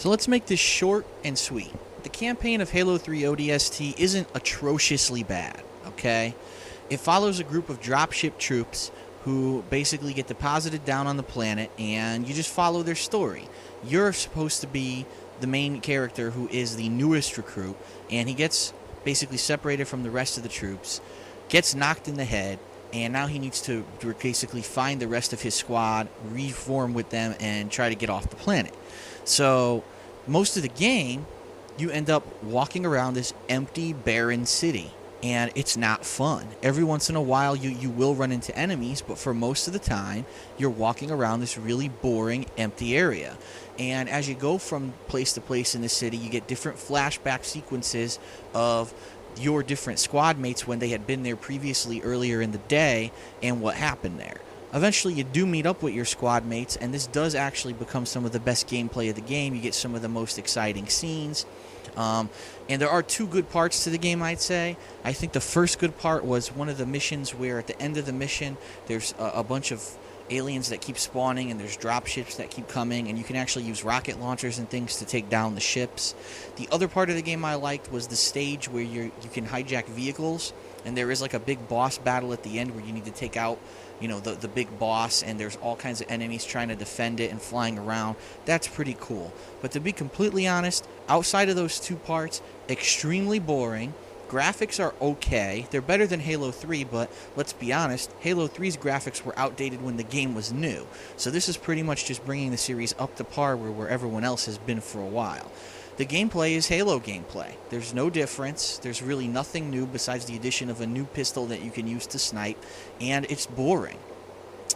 So let's make this short and sweet. The campaign of Halo 3 ODST isn't atrociously bad, okay? It follows a group of dropship troops who basically get deposited down on the planet, and you just follow their story. You're supposed to be the main character who is the newest recruit, and he gets basically separated from the rest of the troops, gets knocked in the head, and now he needs to basically find the rest of his squad, reform with them, and try to get off the planet. So most of the game, you end up walking around this empty, barren city, and it's not fun. Every once in a while, you will run into enemies, but for most of the time, you're walking around this really boring, empty area. And as you go from place to place in the city, you get different flashback sequences of your different squad mates when they had been there previously earlier in the day and what happened there. Eventually, you do meet up with your squad mates, and this does actually become some of the best gameplay of the game. You get some of the most exciting scenes. And there are two good parts to the game, I'd say. I think the first good part was one of the missions where at the end of the mission, there's a bunch of aliens that keep spawning, and there's dropships that keep coming, and you can actually use rocket launchers and things to take down the ships. The other part of the game I liked was the stage where you can hijack vehicles, and there is like a big boss battle at the end where you need to take out, you know, the big boss, and there's all kinds of enemies trying to defend it and flying around. That's pretty cool. But to be completely honest, outside of those two parts, extremely boring. Graphics are okay. They're better than Halo 3, but let's be honest, Halo 3's graphics were outdated when the game was new. So this is pretty much just bringing the series up to par where everyone else has been for a while. The gameplay is Halo gameplay. There's no difference. There's really nothing new besides the addition of a new pistol that you can use to snipe, and it's boring.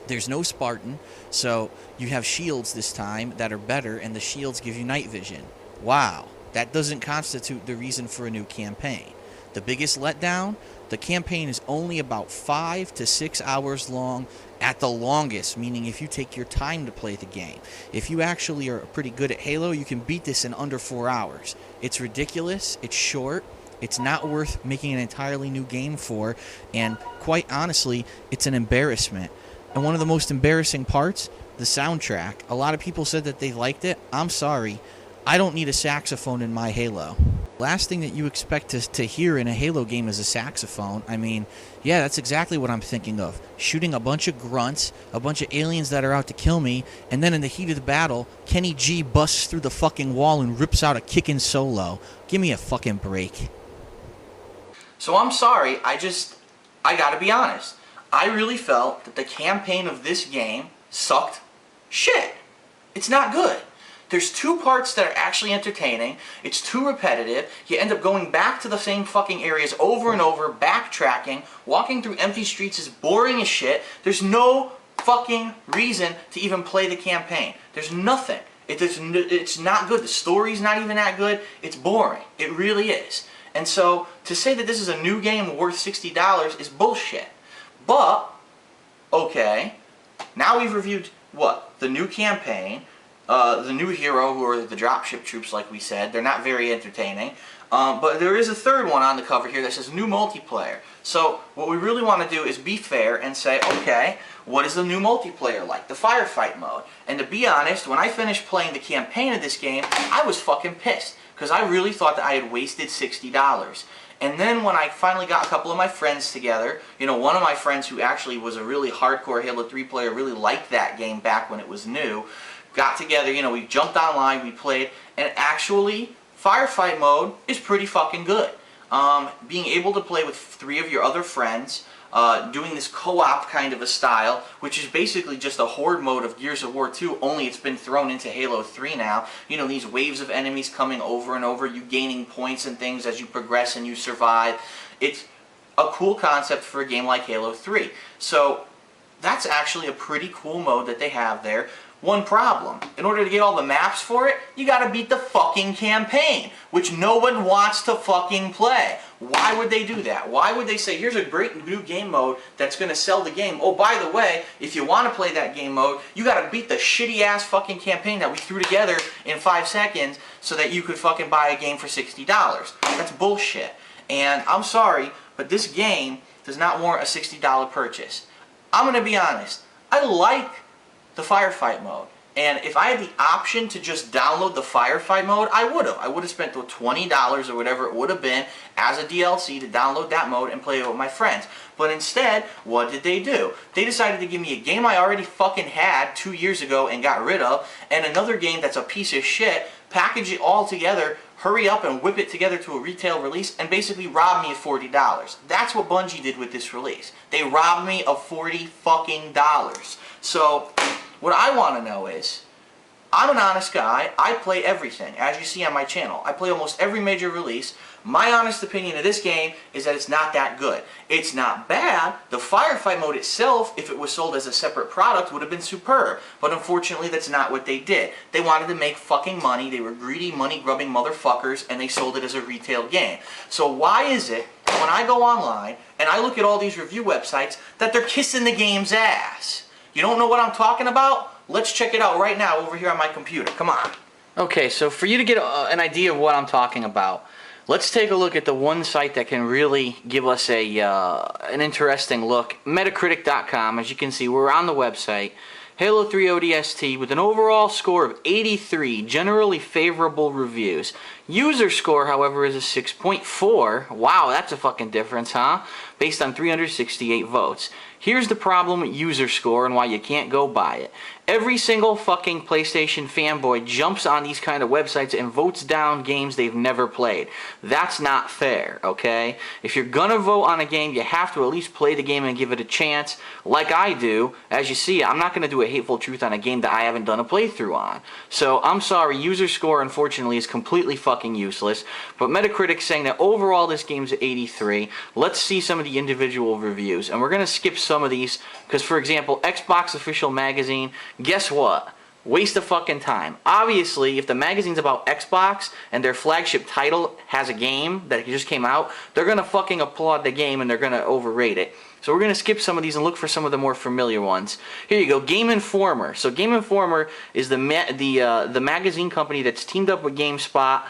There's no Spartan, so you have shields this time that are better, and the shields give you night vision. Wow, that doesn't constitute the reason for a new campaign. The biggest letdown, the campaign is only about 5 to 6 hours long at the longest, meaning if you take your time to play the game. If you actually are pretty good at Halo, you can beat this in under 4 hours. It's ridiculous, it's short, it's not worth making an entirely new game for, and quite honestly, it's an embarrassment. And one of the most embarrassing parts, the soundtrack. A lot of people said that they liked it. I'm sorry, I don't need a saxophone in my Halo. Last thing that you expect to hear in a Halo game is a saxophone. I mean, yeah, that's exactly what I'm thinking of. Shooting a bunch of grunts, a bunch of aliens that are out to kill me, and then in the heat of the battle, Kenny G busts through the fucking wall and rips out a kickin' solo. Give me a fucking break. So I'm sorry, I gotta be honest. I really felt that the campaign of this game sucked shit. It's not good. There's two parts that are actually entertaining. It's too repetitive. You end up going back to the same fucking areas over and over, backtracking. Walking through empty streets is boring as shit. There's no fucking reason to even play the campaign. There's nothing. It's not good. The story's not even that good. It's boring. It really is. And so, to say that this is a new game worth $60 is bullshit. But, okay, now we've reviewed, what? The new campaign. The new hero, who are the dropship troops, like we said. They're not very entertaining. But there is a third one on the cover here that says new multiplayer. So what we really want to do is be fair and say, okay, what is the new multiplayer like? The Firefight mode. And to be honest, when I finished playing the campaign of this game, I was fucking pissed. Because I really thought that I had wasted $60. And then when I finally got a couple of my friends together, you know, one of my friends who actually was a really hardcore Halo 3 player, really liked that game back when it was new, got together, you know, we jumped online, we played, and actually, Firefight mode is pretty fucking good. Being able to play with 3 of your other friends, doing this co-op kind of a style, which is basically just a horde mode of Gears of War 2, only it's been thrown into Halo 3 now. You know, these waves of enemies coming over and over, you gaining points and things as you progress and you survive. It's a cool concept for a game like Halo 3. So, that's actually a pretty cool mode that they have there. One problem, in order to get all the maps for it, you gotta beat the fucking campaign, which no one wants to fucking play. Why would they do that? Why would they say, here's a great new game mode that's gonna sell the game. Oh, by the way, if you wanna play that game mode, you gotta beat the shitty ass fucking campaign that we threw together in 5 seconds so that you could fucking buy a game for $60. That's bullshit. And I'm sorry, but this game does not warrant a $60 purchase. I'm gonna be honest, I like the Firefight mode. And if I had the option to just download the Firefight mode, I would have. I would have spent the $20 or whatever it would have been as a DLC to download that mode and play it with my friends. But instead, what did they do? They decided to give me a game I already fucking had 2 years ago and got rid of, and another game that's a piece of shit, package it all together, hurry up and whip it together to a retail release, and basically rob me of $40. That's what Bungie did with this release. They robbed me of $40 fucking dollars. So, what I want to know is, I'm an honest guy. I play everything, as you see on my channel. I play almost every major release. My honest opinion of this game is that it's not that good. It's not bad. The Firefight mode itself, if it was sold as a separate product, would have been superb. But unfortunately, that's not what they did. They wanted to make fucking money. They were greedy, money-grubbing motherfuckers, and they sold it as a retail game. So why is it, when I go online, and I look at all these review websites, that they're kissing the game's ass? You don't know what I'm talking about? Let's check it out right now over here on my computer. Come on. Okay, so for you to get an idea of what I'm talking about, let's take a look at the one site that can really give us an interesting look. Metacritic.com. As you can see, we're on the website. Halo 3 ODST with an overall score of 83, generally favorable reviews. User score, however, is a 6.4. Wow, that's a fucking difference, huh? Based on 368 votes. Here's the problem with user score and why you can't go buy it. Every single fucking PlayStation fanboy jumps on these kind of websites and votes down games they've never played. That's not fair, okay? If you're gonna vote on a game, you have to at least play the game and give it a chance, like I do. As you see, I'm not gonna do a Hateful Truth on a game that I haven't done a playthrough on. So, I'm sorry, user score, unfortunately, is completely fucking useless. But Metacritic's saying that overall this game's 83. Let's see some of the individual reviews. And we're gonna skip some of these, because, for example, Xbox Official Magazine, guess what? Waste of fucking time. Obviously, if the magazine's about Xbox and their flagship title has a game that just came out, they're gonna fucking applaud the game and they're gonna overrate it. So we're gonna skip some of these and look for some of the more familiar ones. Here you go, Game Informer. So Game Informer is the magazine company that's teamed up with GameSpot.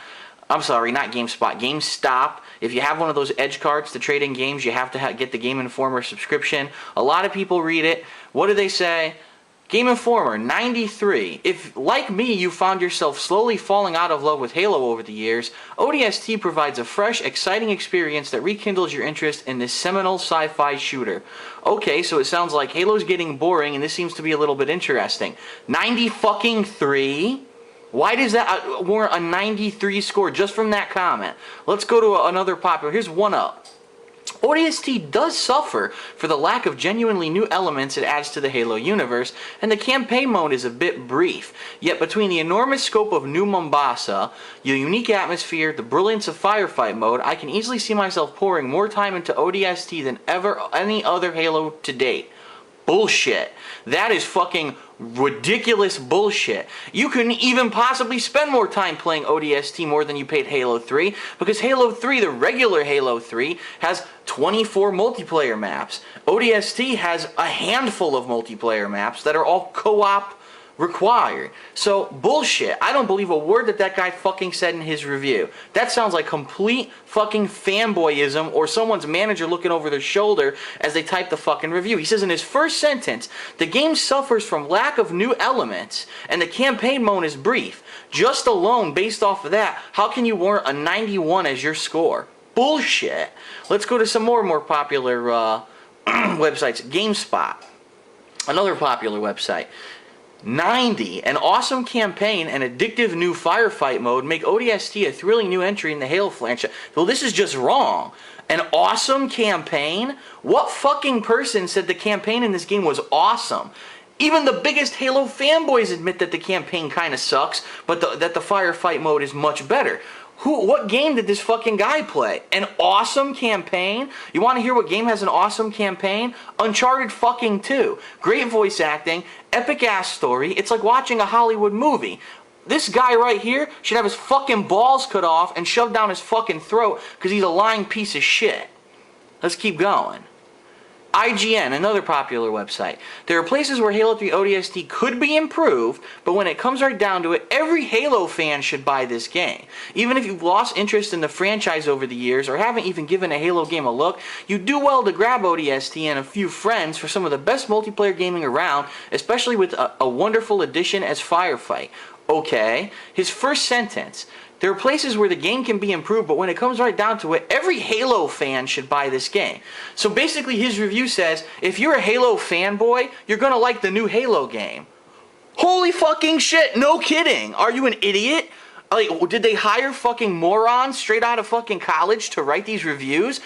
I'm sorry, not GameSpot, GameStop. If you have one of those edge cards to trade in games, you have to get the Game Informer subscription. A lot of people read it. What do they say? Game Informer, 93. If, like me, you found yourself slowly falling out of love with Halo over the years, ODST provides a fresh, exciting experience that rekindles your interest in this seminal sci-fi shooter. Okay, so it sounds like Halo's getting boring, and this seems to be a little bit interesting. 90-fucking-3? Why does that warrant a 93 score just from that comment? Let's go to another popular. Here's one up. ODST does suffer for the lack of genuinely new elements it adds to the Halo universe, and the campaign mode is a bit brief. Yet between the enormous scope of New Mombasa, the unique atmosphere, the brilliance of Firefight mode, I can easily see myself pouring more time into ODST than ever any other Halo to date. Bullshit. That is fucking ridiculous bullshit. You couldn't even possibly spend more time playing ODST more than you paid Halo 3, because Halo 3, the regular Halo 3, has 24 multiplayer maps. ODST has a handful of multiplayer maps that are all co-op required. So, bullshit. I don't believe a word that guy fucking said in his review. That sounds like complete fucking fanboyism or someone's manager looking over their shoulder as they type the fucking review. He says in his first sentence, the game suffers from lack of new elements and the campaign mode is brief. Just alone, based off of that, how can you warrant a 91 as your score? Bullshit. Let's go to some more popular websites. GameSpot. Another popular website. 90. An awesome campaign and addictive new Firefight mode make ODST a thrilling new entry in the Halo franchise. Well, this is just wrong. An awesome campaign? What fucking person said the campaign in this game was awesome? Even the biggest Halo fanboys admit that the campaign kind of sucks, but that the Firefight mode is much better. What game did this fucking guy play? An awesome campaign? You want to hear what game has an awesome campaign? Uncharted fucking 2. Great voice acting, epic ass story. It's like watching a Hollywood movie. This guy right here should have his fucking balls cut off and shoved down his fucking throat because he's a lying piece of shit. Let's keep going. IGN, another popular website. There are places where Halo 3 ODST could be improved, but when it comes right down to it, every Halo fan should buy this game. Even if you've lost interest in the franchise over the years or haven't even given a Halo game a look, you do well to grab ODST and a few friends for some of the best multiplayer gaming around, especially with a wonderful addition as Firefight. Okay, his first sentence. There are places where the game can be improved, but when it comes right down to it, every Halo fan should buy this game. So basically his review says, if you're a Halo fanboy, you're gonna like the new Halo game. Holy fucking shit, no kidding. Are you an idiot? Like, did they hire fucking morons straight out of fucking college to write these reviews?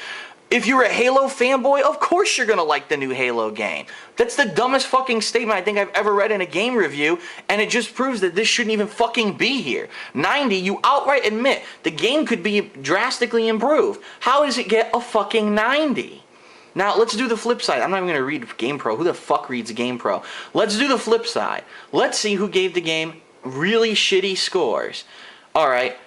If you're a Halo fanboy, of course you're gonna like the new Halo game. That's the dumbest fucking statement I think I've ever read in a game review, and it just proves that this shouldn't even fucking be here. 90, you outright admit the game could be drastically improved. How does it get a fucking 90? Now, let's do the flip side. I'm not even gonna read GamePro. Who the fuck reads GamePro? Let's do the flip side. Let's see who gave the game really shitty scores. Alright,